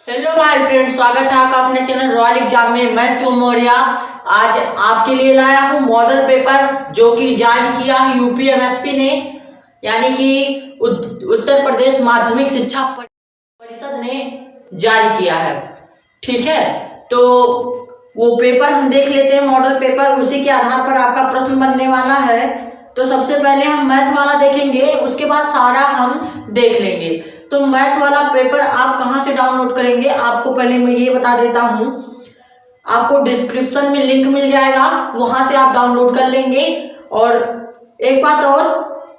Hello my friend, स्वागत है आपका अपने चैनल रॉयल एग्जाम में। मैं शिव मौर्य आज आपके लिए लाया हूं मॉडल पेपर जो कि जारी किया है यूपीएमएसपी ने, यानी कि उत्तर प्रदेश माध्यमिक शिक्षा परिषद ने जारी किया है। ठीक है, तो वो पेपर हम देख लेते हैं, मॉडल पेपर। उसी के आधार पर आपका प्रश्न बनने वाला है। तो सबसे पहले हम मैथ वाला देखेंगे, उसके बाद सारा हम देख लेंगे। तो मैथ वाला पेपर आप कहाँ से डाउनलोड करेंगे, आपको पहले मैं ये बता देता हूँ। आपको डिस्क्रिप्शन में लिंक मिल जाएगा, वहां से आप डाउनलोड कर लेंगे। और एक बात और,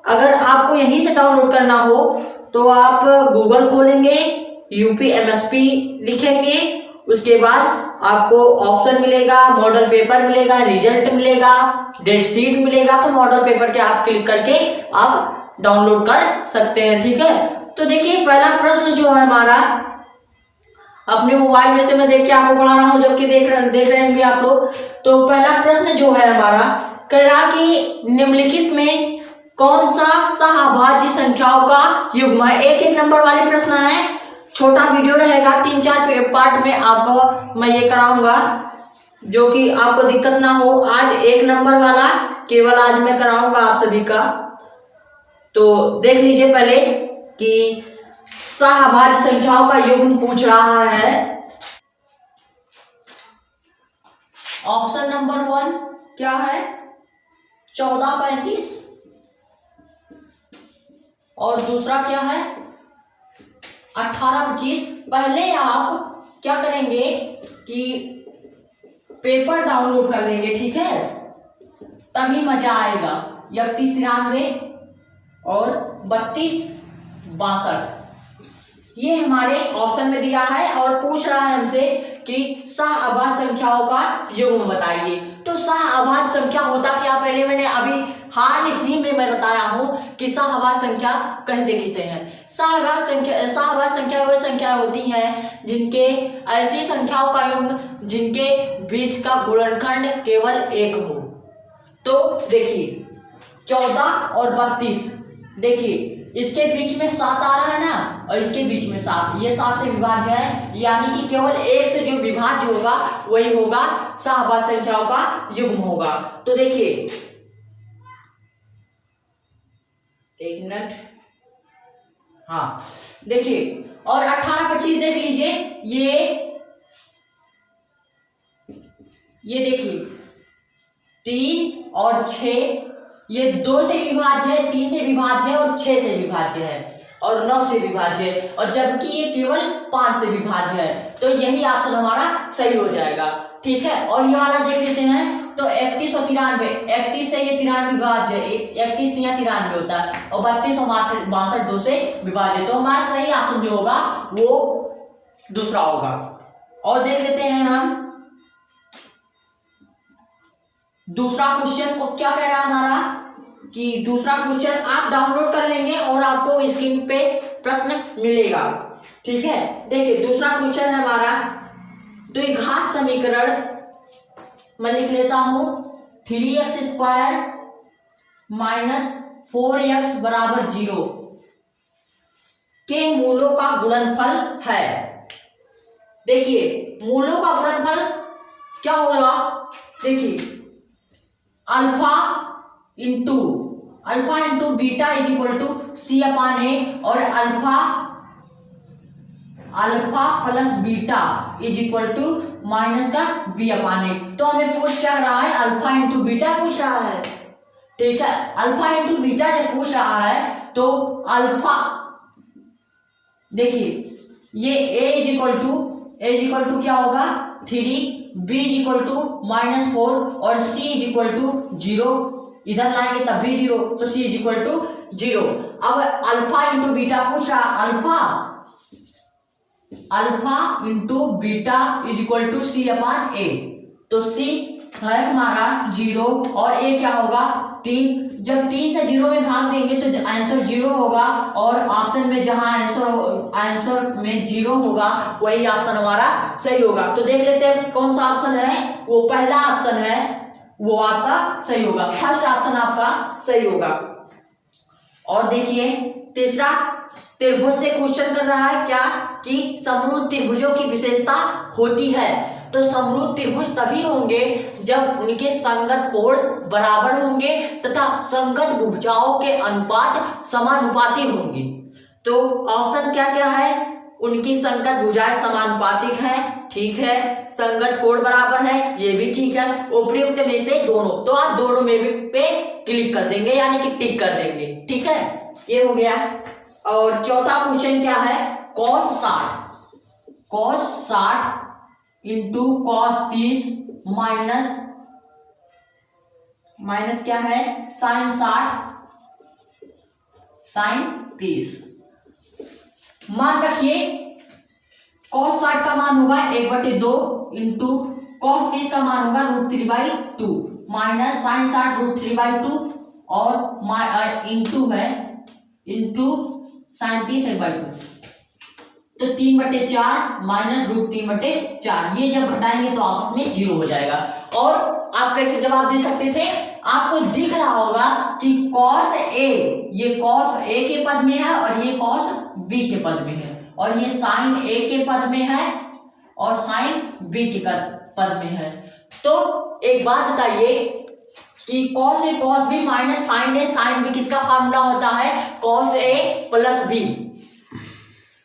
अगर आपको यहीं से डाउनलोड करना हो तो आप गूगल खोलेंगे, यूपीएमएसपी लिखेंगे, उसके बाद आपको ऑप्शन मिलेगा, मॉडल पेपर मिलेगा, रिजल्ट मिलेगा, डेट शीट मिलेगा। तो मॉडल पेपर के आप क्लिक करके आप डाउनलोड कर सकते हैं। ठीक है, तो देखिए पहला प्रश्न जो है हमारा, अपने मोबाइल में से मैं देख के आपको पढ़ा रहा हूं, जबकि देख रहे होंगे आप लोग। तो पहला प्रश्न जो है हमारा, कह रहा कि निम्नलिखित में कौन सा सहअभाज्य संख्याओं का युग्म है। एक एक नंबर वाले प्रश्न है, छोटा वीडियो रहेगा, 3-4 पार्ट में आपको मैं ये कराऊंगा, जो कि आपको दिक्कत ना हो। आज एक नंबर वाला केवल आज मैं कराऊंगा आप सभी का। तो देख लीजिए पहले कि सहअभाज्य संख्याओं का युग्म पूछ रहा है। ऑप्शन नंबर 1 क्या है, 14-35, और दूसरा क्या है 18-25। पहले आप क्या करेंगे कि पेपर डाउनलोड कर लेंगे, ठीक है, तभी मजा आएगा। 31-93 और 32-62 ये हमारे ऑप्शन में दिया है, और पूछ रहा है हमसे कि सहअभाज्य संख्याओं का युग्म बताइए। तो सहअभाज्य संख्या होता क्या, पहले मैंने अभी हाल ही में मैं बताया हूं कि सहअभाज्य संख्या कहते किसे हैं। सहअभाज्य संख्या वह संख्या होती हैं जिनके ऐसी संख्याओं का युग्म जिनके बीच का गुणनखंड केवल 1 हो। तो देखिए 14 और 32, देखिए इसके बीच में 7 आ रहा है ना, और इसके बीच में 7, ये 7 से विभाज्य है, यानी कि केवल 1 से जो विभाज्य होगा वही होगा, सहअभाज्य संख्याओं का युग्म होगा। तो देखिए एक मिनट, हाँ देखिए, और 18-25 देख लीजिए, ये देखिए 3 और 6, ये 2 से विभाज्य है, 3 से विभाज्य है, और 6 से विभाज्य है, और 9 से विभाज्य है, और जबकि ये केवल 5 से विभाज्य है। तो यही ऑप्शन हमारा सही हो जाएगा। ठीक है, और ये वाला देख लेते हैं। तो 31 और 93, 31 से ये 93 विभाज्य है, 31 नहीं 93 होता है, और 32 और 62 2 से विभाज्य। तो हमारा सही ऑप्शन जो होगा वो दूसरा होगा। और देख लेते हैं हम दूसरा क्वेश्चन को, क्या कह रहा है हमारा, कि दूसरा क्वेश्चन आप डाउनलोड कर लेंगे और आपको स्क्रीन पे प्रश्न मिलेगा। ठीक है, देखिए दूसरा क्वेश्चन है हमारा, द्विघात समीकरण मैं लिख लेता हूं, 3x² - 4x = 0 के मूलों का गुणनफल है। देखिए मूलों का गुणनफल क्या होगा, देखिए अल्फा इंटू बीटा = C/A, और अल्फा प्लस बीटा = -B/A। तो हमें पूछ क्या रहा है, अल्फा इंटू बीटा पूछ रहा है। ठीक है, अल्फा इंटू बीटा जब पूछ रहा है तो अल्फा, देखिए ये A = क्या होगा 3, B = -4, और C = 0। इधर लाएंगे तब भी 0, तो C = 0। अब अल्फा इंटू बीटा पूछ रहा, अल्फा इंटू बीटा = C/A। तो C है हमारा 0, और A क्या होगा 3। जब 3 से 0 में भाग देंगे तो आंसर 0 होगा, और ऑप्शन में जहां आंसर में 0 होगा वही ऑप्शन हमारा सही होगा। तो देख लेते हैं कौन सा ऑप्शन है, वो पहला ऑप्शन है, वो आपका सही होगा, फर्स्ट ऑप्शन आपका सही होगा। और देखिए तीसरा त्रिभुज से क्वेश्चन कर रहा है क्या कि समरूप त्रिभुजों की विशेषता होती है। तो समरूप त्रिभुज तभी होंगे जब उनके संगत कोण बराबर होंगे तथा संगत भुजाओं के अनुपात समानुपाती होंगे। तो ऑप्शन क्या क्या है, उनकी संगत भुजाएं समानुपातिक है, ठीक है, संगत कोण बराबर है, ये भी ठीक है, उपयुक्त में से दोनों, तो आप दोनों में भी पे क्लिक कर देंगे यानी कि टिक कर देंगे, ठीक है, ये हो गया। और चौथा क्वेश्चन क्या है, cos 60 इंटू cos 30 माइनस क्या है sin 60 sin 30। मान रखिए cos 60 का मान होगा 1/2 इंटू cos 30 का मान होगा √3/2 माइनस sin 60 √3/2 और इंटू है इंटू sin 30 1/2, तो 3/4 माइनस √3/4, ये जब घटाएंगे तो आपस में 0 हो जाएगा। और आप कैसे जवाब दे सकते थे, आपको दिख रहा होगा कि cos A, ये cos A के पद में है और ये cos B के पद में है, और ये sin A के पद में है और sin B के पद में है। तो एक बात बताइए कि cos A cos B minus sin A sin B किसका फार्मूला होता है, cos A प्लस B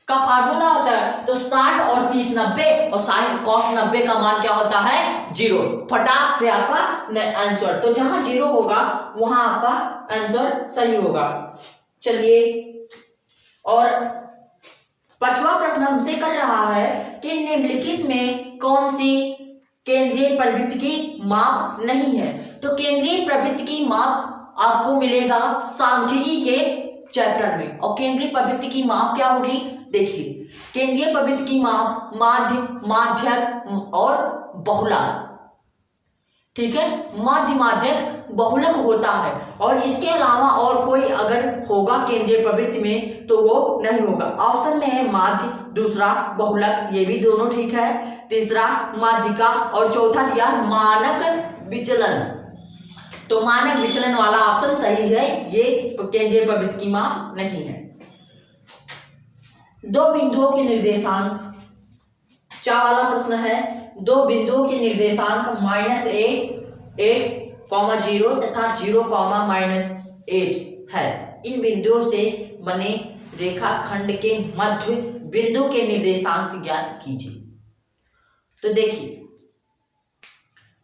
का फार्मूला होता है। तो 60 और 30 90 और sin cos 90 का मान क्या होता है 0। फटाक से आपका आंसर, तो जहां 0 होगा वहां आपका आंसर सही होगा। चलिए, और पांचवा प्रश्न हमसे कर रहा है कि निम्नलिखित में कौन सी केंद्रीय प्रवृत्ति की माप नहीं है। तो केंद्रीय प्रवृत्ति की माप आपको मिलेगा सांख्यिकी के चैप्टर में। और केंद्रीय प्रवृत्ति की माप क्या होगी, देखिए, केंद्रीय प्रवृत्ति की माप माध्य, माध्यक और बहुलक, ठीक है, माध्य, माध्यक, बहुलक होता है। और इसके अलावा और कोई अगर होगा केंद्रीय प्रवृत्ति में तो वो नहीं होगा। ऑप्शन में है माध्य, दूसरा बहुलक, ये भी दोनों ठीक है, तीसरा माध्यिका और चौथा दिया मानक विचलन। तो मानक विचलन वाला ऑप्शन सही है, ये केंद्रीय प्रवृत्ति की माप नहीं है। दो बिंदुओं के निर्देशांक, 4 वाला प्रश्न है, दो बिंदुओं के निर्देशांक -8,0 तथा 0,-8 है। इन बिंदुओं से बने रेखाखंड के मध्य बिंदु के निर्देशांक ज्ञात कीजिए। तो देखिए,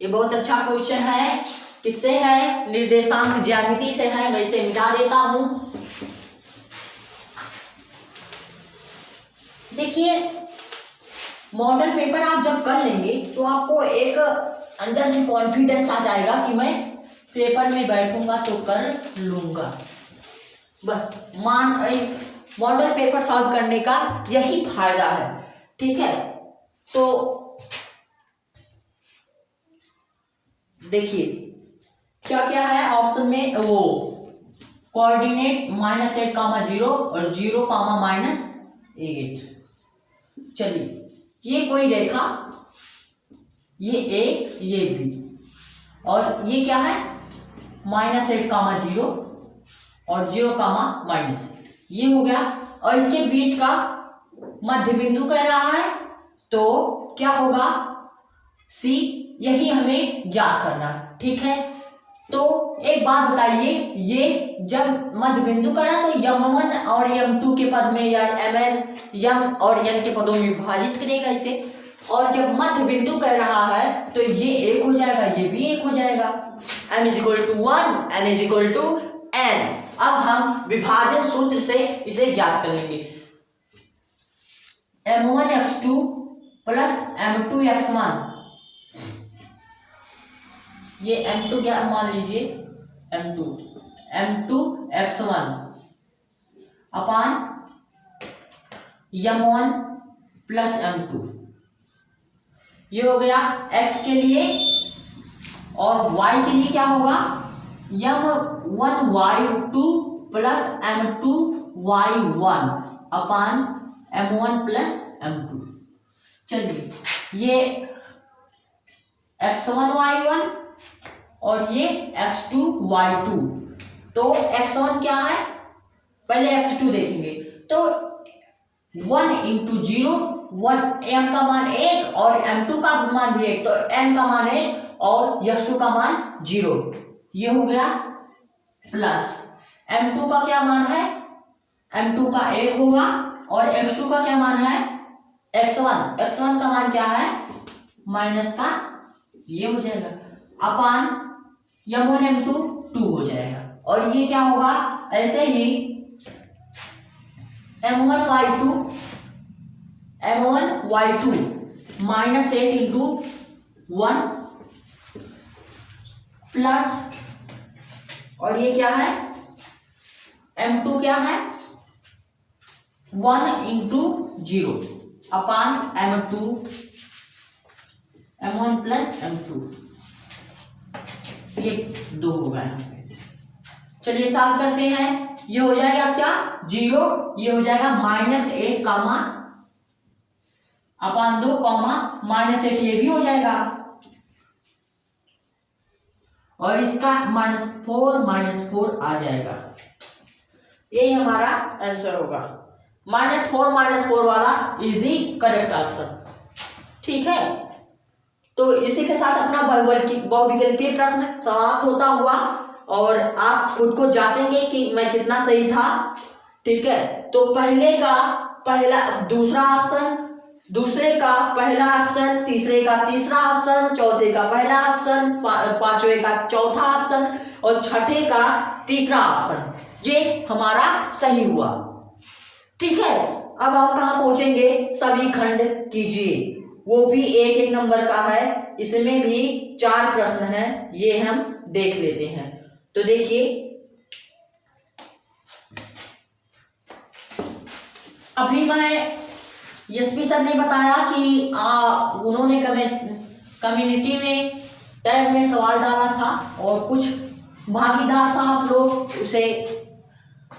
ये बहुत अच्छा क्वेश्चन है, किससे है, निर्देशांक ज्यामिति से है। मैं इसे मिटा देता हूं। देखिए, मॉडल पेपर आप जब कर लेंगे तो आपको एक अंदर से कॉन्फिडेंस आ जाएगा कि मैं पेपर में बैठूंगा तो कर लूंगा। बस मॉडल पेपर सॉल्व करने का यही फायदा है, ठीक है। तो देखिए क्या क्या है ऑप्शन में, वो कोऑर्डिनेट -8,0 और 0,-8। चलिए, ये कोई रेखा, ये A, ये B, और ये क्या है -8,0 और 0,-, ये हो गया। और इसके बीच का मध्य बिंदु कह रहा है, तो क्या होगा C, यही हमें ज्ञात करना है, ठीक है। तो एक बात बताइए, ये जब मध्य बिंदु करा तो m1 और m2 के पद में या mn, m और n के पदों में विभाजित करेगा इसे। और जब मध्य बिंदु कर रहा है तो ये 1 हो जाएगा, ये भी 1 हो जाएगा। m = 1, n = n। अब हम विभाजन सूत्र से इसे ज्ञात कर लेंगे। m1x2 प्लस m2x1, ये m2 क्या मान लीजिए, m2x1 अपान m1 प्लस m2, ये हो गया x के लिए। और y के लिए क्या होगा, m1y2 प्लस m2y1 अपान m1 प्लस m2। चलिए, ये x1y1 और ये x2y2। तो x1 क्या है, पहले x2 देखेंगे। तो 1 इंटू 0, 1 m का मान 1 और m2 का मान भी 1, तो m का मान 1 और x2 का मान 0, ये हो गया प्लस m2 का क्या मान है, m2 का 1 होगा और x2 का क्या मान है, x1 का मान क्या है, माइनस का ये हो जाएगा अपान m1 m2 2 हो जाएगा, और ये क्या होगा, ऐसे ही m1 y2 minus 8 into 1 plus, और ये क्या है, m2 क्या है, 1 इंटू 0 अपान m1 प्लस m2, ये 2 होगा यहाँ पे। चलिए सॉल्व करते हैं, ये हो जाएगा क्या 0, ये हो जाएगा -8 कामा अपान 2 कॉमा -8, ये भी हो जाएगा, और इसका -4 आ जाएगा, यही हमारा आंसर होगा। -4 वाला इज द करेक्ट आंसर। ठीक है, तो इसी के साथ अपना बहुविकल्पीय प्रश्न समाप्त होता हुआ, और आप खुद को जांचेंगे कि मैं कितना सही था। ठीक है, तो पहले का पहला दूसरा ऑप्शन, दूसरे का पहला ऑप्शन, तीसरे का तीसरा ऑप्शन, चौथे का पहला ऑप्शन, पांचवे का चौथा ऑप्शन और छठे का तीसरा ऑप्शन, ये हमारा सही हुआ। ठीक है, अब हम कहाँ पहुंचेंगे, सभी खंड कीजिए, वो भी एक नंबर का है, इसमें भी 4 प्रश्न हैं, ये हम देख लेते हैं। तो देखिए, अभी मैं यशवी सर ने बताया कि उन्होंने कम्युनिटी में टैब में सवाल डाला था और कुछ भागीदार साहब लोग उसे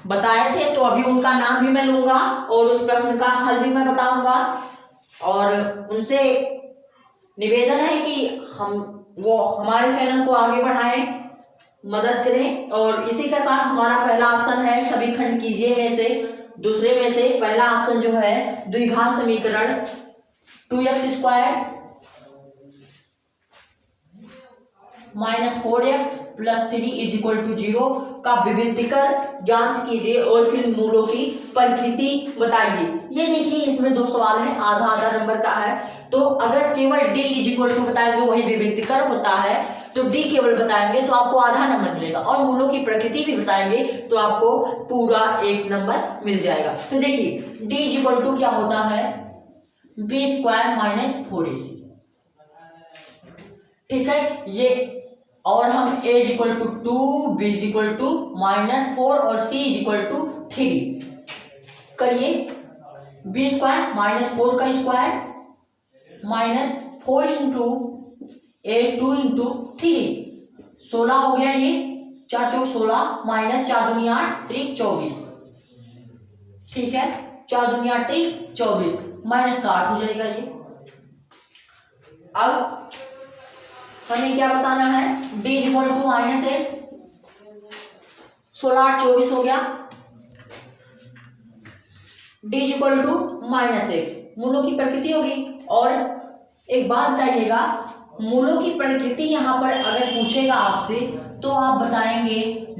बताए थे, तो अभी उनका नाम भी मैं लूंगा और उस प्रश्न का हल भी मैं बताऊंगा, और उनसे निवेदन है कि वो हमारे चैनल को आगे बढ़ाएं, मदद करें। और इसी के साथ हमारा पहला ऑप्शन है सभी खंड कीजिए में से, दूसरे में से पहला ऑप्शन जो है द्विघात समीकरण 2x² -4x + 3 = 0 का विभक्तिकर ज्ञात कीजिए और फिर मूलों की प्रकृति बताइए। ये देखिए, इसमें 2 सवाल हैं, आधा नंबर का है, तो अगर केवल d = बताएंगे वही विभक्तिकर होता है, तो d केवल बताएंगे तो आपको आधा नंबर मिलेगा, और मूलों की प्रकृति भी बताएंगे तो आपको पूरा 1 नंबर मिल जाएगा। तो देखिए, d = क्या होता है, b² - 4ac। ठीक है, ये, और हम a = 2, b = -4 और c = 3 करिए। b² - 4 का स्क्वायर -4 इंटू a 2 इंटू 3, 16 हो गया, ये 4 चौक 16 -4 दूनी 8 3 24। ठीक है, 4 दूनी 8 3 24 माइनस का 8 हो जाएगा ये। अब हमें क्या बताना है, d = -8, 16 8 24 हो गया, d = -1, मूलों की प्रकृति होगी। और एक बात बताइएगा, मूलों की प्रकृति यहाँ पर अगर पूछेगा आपसे तो आप बताएंगे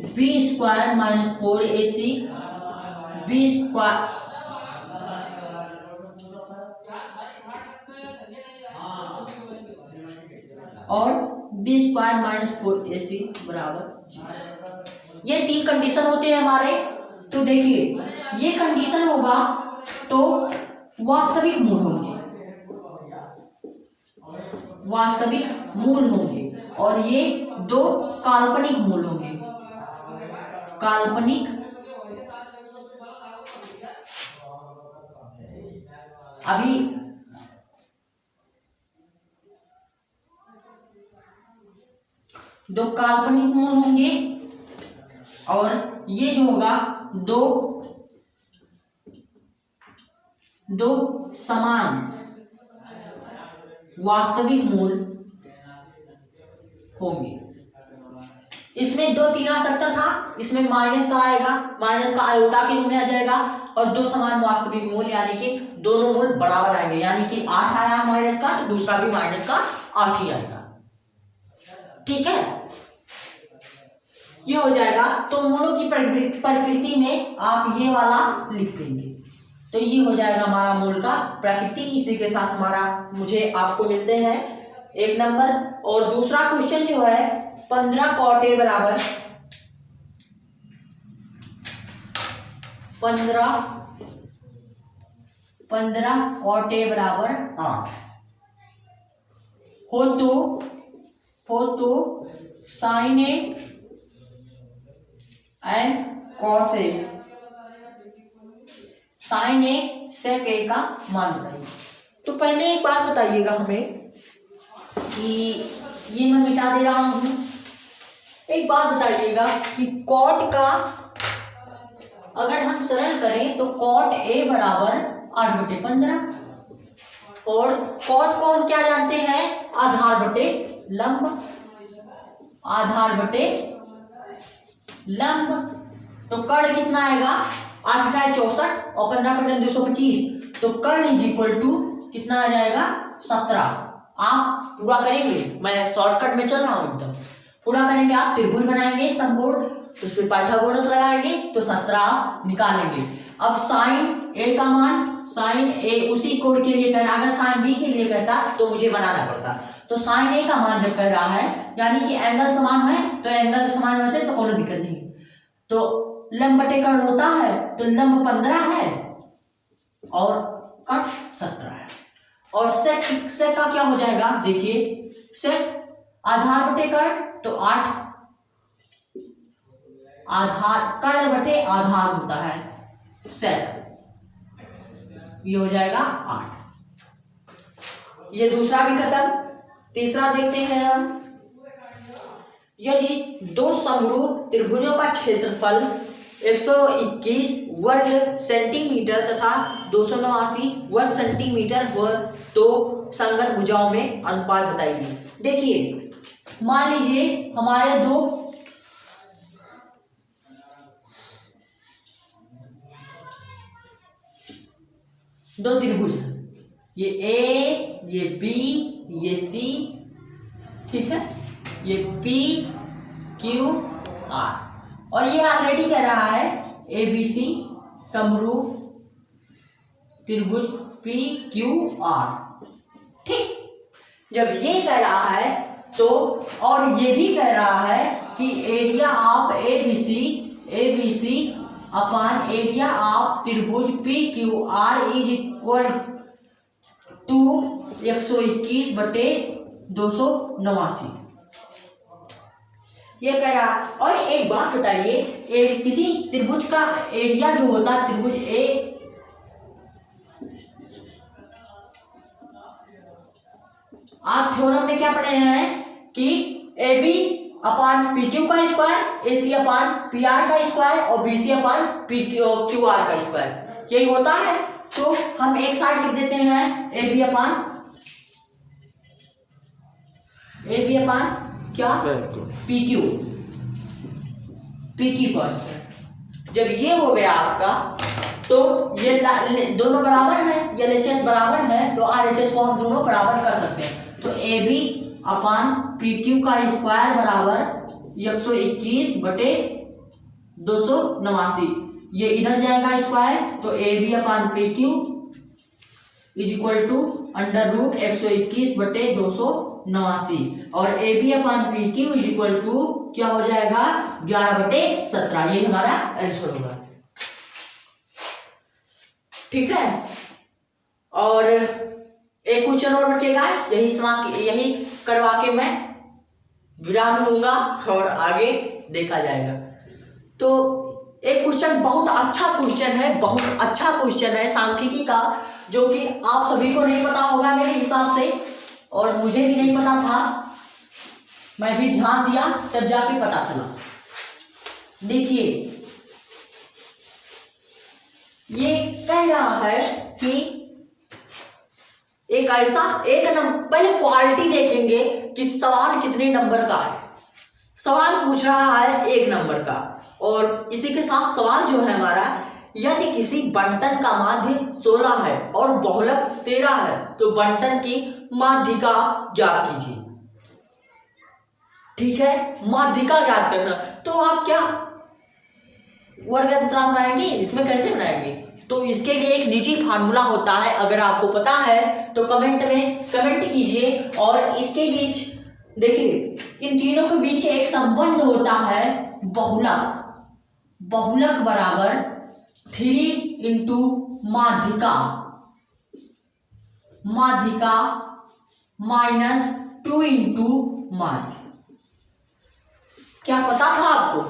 b² - 4ac, b² और b² - 4ac बराबर, ये 3 कंडीशन होते हैं हमारे। तो देखिए, ये कंडीशन होगा तो वास्तविक मूल होंगे, वास्तविक मूल होंगे, और ये 2 काल्पनिक मूल होंगे, काल्पनिक। अभी दो काल्पनिक मूल होंगे, और ये जो होगा दो समान वास्तविक मूल होंगे। इसमें 2 3 आ सकता था, इसमें माइनस का आएगा, माइनस का आयोटा के रूप में आ जाएगा, और दो समान वास्तविक मूल यानी कि दोनों मूल बराबर आएंगे, यानी कि 8 आया माइनस का, तो दूसरा भी माइनस का 8 ही आएगा। ठीक है, ये हो जाएगा। तो मूलों की प्रकृति में आप ये वाला लिख देंगे, तो ये हो जाएगा हमारा मूल का प्रकृति। इसी के साथ हमारा मुझे आपको मिलते हैं 1 नंबर। और दूसरा क्वेश्चन जो है 15 cot A बराबर 15 cot A बराबर 8 हो तो sin A and cos A, sin A sec A का मान बताइए। तो पहले एक बात बताइएगा हमें कि ये मैं मिटा दे रहा हूं। एक बात बताइएगा कि cot का अगर हम सरल करें तो cot A बराबर 8/15 और cot को हम क्या जानते हैं, आधार बटे लंब, आधार बटे लंब। तो कर्ण कितना आएगा, 8 × 64 और 15 × 225, तो कर्ण इज इक्वल टू कितना आ जाएगा 17। आप पूरा करेंगे, मैं शॉर्टकट में चल रहा हूं एकदम, पूरा करेंगे आप, त्रिभुज बनाएंगे समकोण, उस पर पाइथागोरस लगाएंगे तो 17 निकालेंगे। अब साइन ए का मान, साइन ए उसी कोण के लिए कहना, अगर साइन बी के लिए कहता तो मुझे बनाना पड़ता। तो साइन ए का मान जब कह रहा है यानी कि एंगल समान है, तो एंगल समान होते तो कोई दिक्कत नहीं। तो लंब बटे कर्ण होता है, तो लंब 15 है और कर्ण 17 है। और सेक का क्या हो जाएगा, देखिए सेक आधार बटे कर्ण, तो 8 आधार, कर्ण बटे आधार होता है सेक, ये हो जाएगा 8। ये दूसरा भी खत्म। तीसरा देखते हैं हम, यदि दो समरूप त्रिभुजों का क्षेत्रफल 121 वर्ग सेंटीमीटर तथा 289 वर्ग सेंटीमीटर हो तो संगत भुजाओं में अनुपात बताइए। देखिए मान लीजिए हमारे दो त्रिभुज हैं, ये ए, ये बी, ये सी, ठीक है, ये पी क्यू आर, और ये ऑलरेडी कह रहा है ए बी सी समरूप त्रिभुज पी क्यू आर। ठीक, जब ये कह रहा है तो, और ये भी कह रहा है कि area of A B C upon area of त्रिभुज P Q R is equal to 121 बटे 289, ये कह रहा। और एक बात बताइए, किसी त्रिभुज का एरिया जो होता है, त्रिभुज ए, आप थ्योरम में क्या पढ़े हैं कि A B upon P Q का square, A C upon P R का स्क्वायर और B C upon P Q R का स्क्वायर, यही होता है। तो हम एक साइड लिख देते हैं ए बी अपान क्या, पी क्यू का स्क्वायर। जब ये हो गया आपका, तो ये दोनों बराबर है, LHS बराबर है, तो RHS को हम दोनों बराबर कर सकते हैं। तो A B upon P Q का स्क्वायर बराबर 121 बटे 289, ये इधर जाएगा स्क्वायर, तो A B upon P Q is equal to under root 121 बटे 289, और A B upon P Q is equal to क्या हो जाएगा 11 बटे 17, ये हमारा आंसर होगा। ठीक है, और एक क्वेश्चन और बचेगा, यही करवा के मैं विराम लूंगा और आगे देखा जाएगा। तो एक क्वेश्चन बहुत अच्छा क्वेश्चन है सांख्यिकी का, जो कि आप सभी को नहीं पता होगा मेरे हिसाब से, और मुझे भी नहीं पता था, मैं भी ध्यान दिया तब जाके पता चला। देखिए ये कह रहा है कि पहले क्वालिटी देखेंगे कि सवाल कितने नंबर का है। सवाल पूछ रहा है 1 नंबर का, और इसी के साथ सवाल जो है हमारा यदि किसी बंटन का माध्य 16 है और बहुलक 13 है तो बंटन की माध्यिका ज्ञात कीजिए। ठीक है, माध्यिका ज्ञात करना। तो आप क्या वर्ग अंतराल बनाएंगे, इसमें कैसे बनाएंगे? तो इसके लिए एक निजी फार्मूला होता है, अगर आपको पता है तो कमेंट में कमेंट कीजिए। और इसके बीच देखिए, इन तीनों के बीच एक संबंध होता है बहुलक। बहुलक बराबर 3 इंटू माध्यिका, माध्यिका माइनस 2 इंटू माध्य। क्या पता था आपको?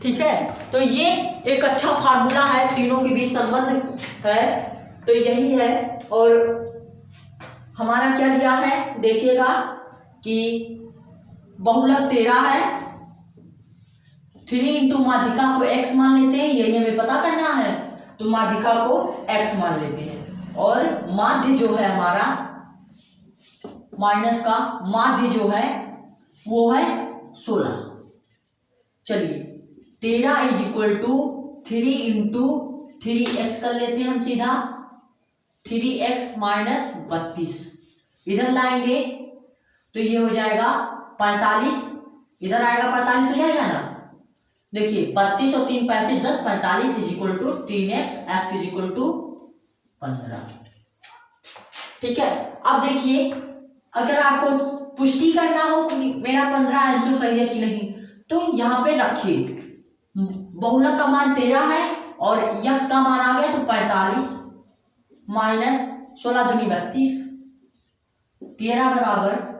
ठीक है, तो ये एक अच्छा फार्मूला है, तीनों के बीच संबंध है, तो यही है। और हमारा क्या दिया है देखिएगा कि बहुलक 13 है, 3 इंटू माध्यिका को x मान लेते हैं, यही हमें पता करना है, तो माध्यिका को x मान लेते हैं। और माध्य जो है हमारा, माइनस का माध्य जो है वो है 16। चलिए 13 is equal to 3 into 3x कर लेते हैं हम सीधा, 3x माइनस 32 इधर लाएंगे तो ये हो जाएगा 45, इधर आएगा 45 हो जाएगा ना। देखिए 32 और 3 35 10, 45 is equal to 3x, x is equal to 15। ठीक है, अब देखिए अगर आपको पुष्टि करना हो कि मेरा 15 आंसर सही है कि नहीं, तो यहाँ पे रखिए बहुलक का मान 13 है और यक्स का मान आ गया तो 45 माइनस 16 दूनी 32, 13 बराबर,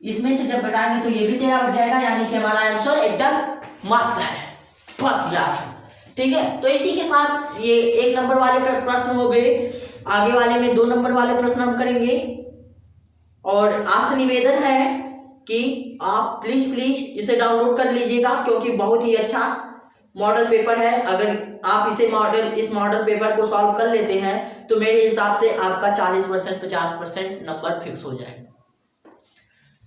इसमें से जब घटाएंगे तो ये भी 13 बच जाएगा, यानी कि हमारा आंसर एकदम मस्त है, फर्स्ट क्लास है। ठीक है, तो इसी के साथ ये 1 नंबर वाले प्रश्न हो गए, आगे वाले में 2 नंबर वाले प्रश्न हम करेंगे। और आपसे निवेदन है कि आप प्लीज इसे डाउनलोड कर लीजिएगा, क्योंकि बहुत ही अच्छा मॉडल पेपर है। अगर आप इस मॉडल पेपर को सॉल्व कर लेते हैं तो मेरे हिसाब से आपका 40% 50% नंबर फिक्स हो जाएगा।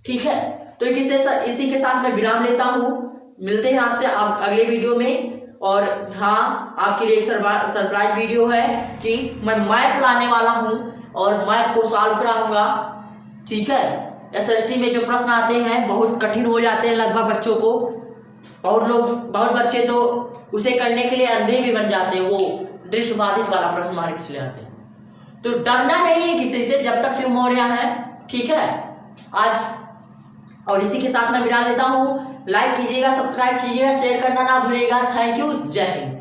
ठीक है, तो इसी के साथ मैं विराम लेता हूँ, मिलते हैं आपसे अगले वीडियो में। और हाँ, आपके लिए एक सरप्राइज वीडियो है कि मैं मैथ लाने वाला हूँ और मैथ को सॉल्व कराऊंगा। ठीक है, एसएसटी में जो प्रश्न आते हैं बहुत कठिन हो जाते हैं लगभग बच्चों को, बहुत बच्चे तो उसे करने के लिए अंधे भी बन जाते हैं, वो दृश्य बाधित वाला प्रश्न मार के चले आते हैं। तो डरना नहीं है किसी से जब तक शिव मौर्य है। ठीक है, आज और इसी के साथ मैं विराम लेता हूँ। लाइक कीजिएगा, सब्सक्राइब कीजिएगा, शेयर करना ना भूलिएगा। थैंक यू, जय हिंद।